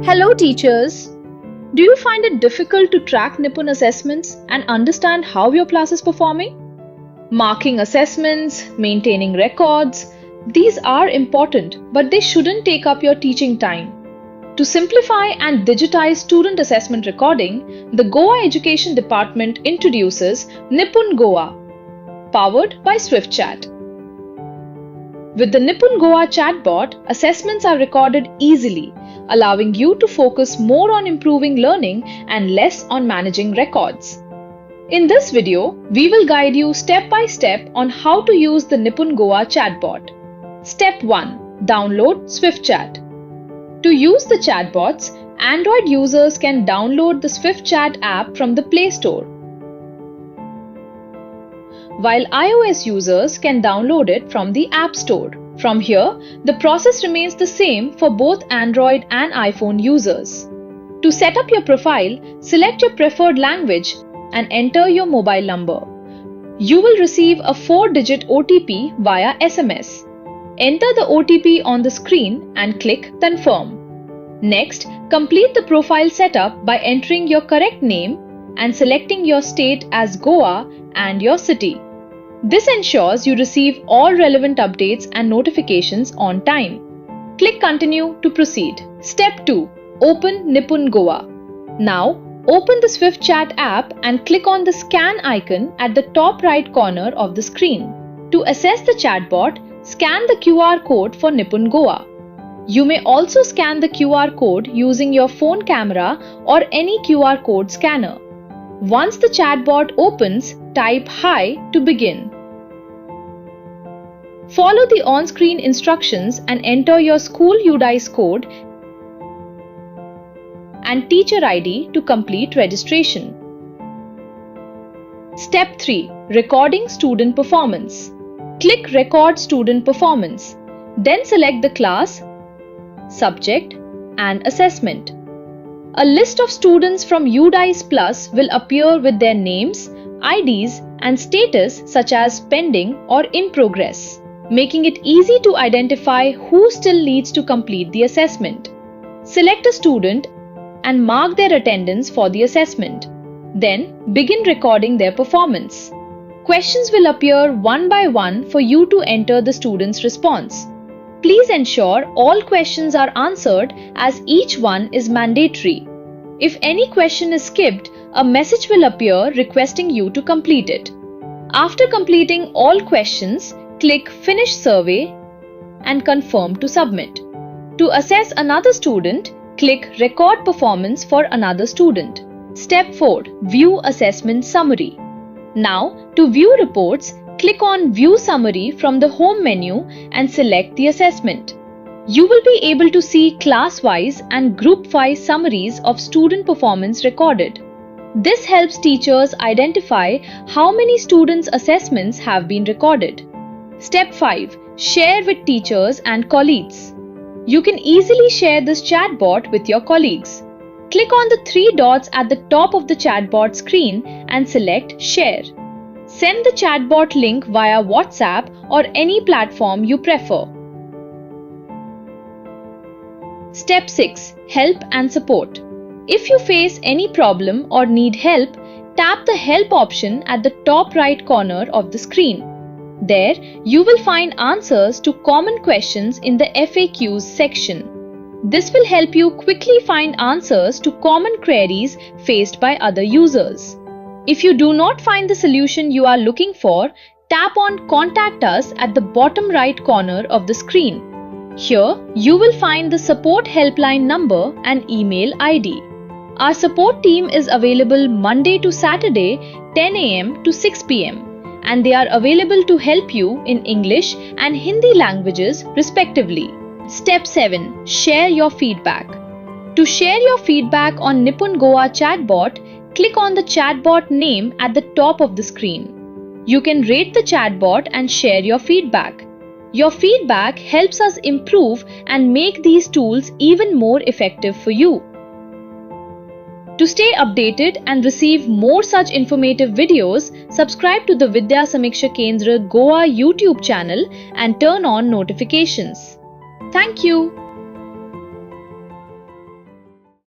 Hello teachers! Do you find it difficult to track NIPUN assessments and understand how your class is performing? Marking assessments, maintaining records, these are important, but they shouldn't take up your teaching time. To simplify and digitize student assessment recording, the Goa Education Department introduces NIPUN Goa, powered by SwiftChat. With the NIPUN Goa Chatbot, assessments are recorded easily, allowing you to focus more on improving learning and less on managing records. In this video, we will guide you step by step on how to use the NIPUN Goa Chatbot. Step 1. Download SwiftChat. To use the chatbots, Android users can download the SwiftChat app from the Play Store, while iOS users can download it from the App Store. From here, the process remains the same for both Android and iPhone users. To set up your profile, select your preferred language and enter your mobile number. You will receive a 4-digit OTP via SMS. Enter the OTP on the screen and click Confirm. Next, complete the profile setup by entering your correct name and selecting your state as Goa and your city. This ensures you receive all relevant updates and notifications on time. Click Continue to proceed. Step 2. Open NIPUN Goa. Now, open the SwiftChat app and click on the scan icon at the top right corner of the screen. To access the chatbot, scan the QR code for NIPUN Goa. You may also scan the QR code using your phone camera or any QR code scanner. Once the chatbot opens, type Hi to begin. Follow the on-screen instructions and enter your school UDICE code and teacher ID to complete registration. Step 3. Recording student performance. Click Record Student Performance. Then select the class, subject, and assessment. A list of students from UDICE Plus will appear with their names, IDs, and status such as pending or in progress, making it easy to identify who still needs to complete the assessment. Select a student and mark their attendance for the assessment. Then begin recording their performance. Questions will appear one by one for you to enter the student's response. Please ensure all questions are answered as each one is mandatory. If any question is skipped, a message will appear requesting you to complete it. After completing all questions, click Finish Survey and confirm to submit. To assess another student, click Record Performance for another student. Step 4. View Assessment Summary. Now, to view reports, click on View Summary from the Home menu and select the assessment. You will be able to see class-wise and group-wise summaries of student performance recorded. This helps teachers identify how many students' assessments have been recorded. Step 5. Share with teachers and colleagues. You can easily share this chatbot with your colleagues. Click on the 3 dots at the top of the chatbot screen and select Share. Send the chatbot link via WhatsApp or any platform you prefer. Step 6. Help and support. If you face any problem or need help, tap the Help option at the top right corner of the screen. There, you will find answers to common questions in the FAQs section. This will help you quickly find answers to common queries faced by other users. If you do not find the solution you are looking for, tap on Contact Us at the bottom right corner of the screen. Here, you will find the support helpline number and email ID. Our support team is available Monday to Saturday, 10 a.m. to 6 p.m. and they are available to help you in English and Hindi languages respectively. Step 7. Share your feedback. To share your feedback on NIPUN Goa Chatbot, click on the chatbot name at the top of the screen. You can rate the chatbot and share your feedback. Your feedback helps us improve and make these tools even more effective for you. To stay updated and receive more such informative videos, subscribe to the Vidya Samiksha Kendra Goa YouTube channel and turn on notifications. Thank you.